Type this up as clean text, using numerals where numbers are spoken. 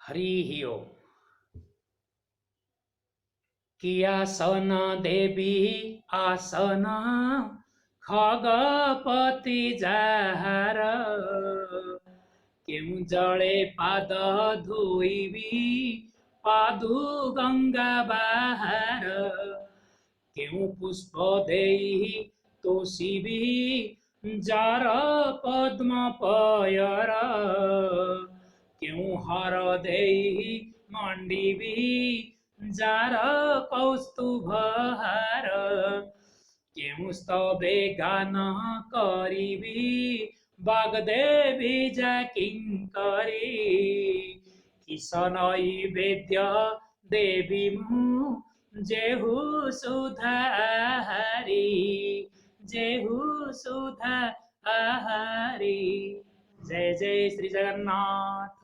हरि ओम। कियासन देवी आसन खगपति जार केउ जले पाद धोइबी पादु गंगा बाहार केउ पुष्प देई तोषिबी जार पद्म पयर केउ हर देई मंडिबी जार कौस्तुभ हार केउ स्तवे गान करिबी बागदेवी जाकिंकरी किसनई वेद्य देवी मु जेहु सुधा आहारी जेहु सुधा आहारी। जय जय श्री जगन्नाथ।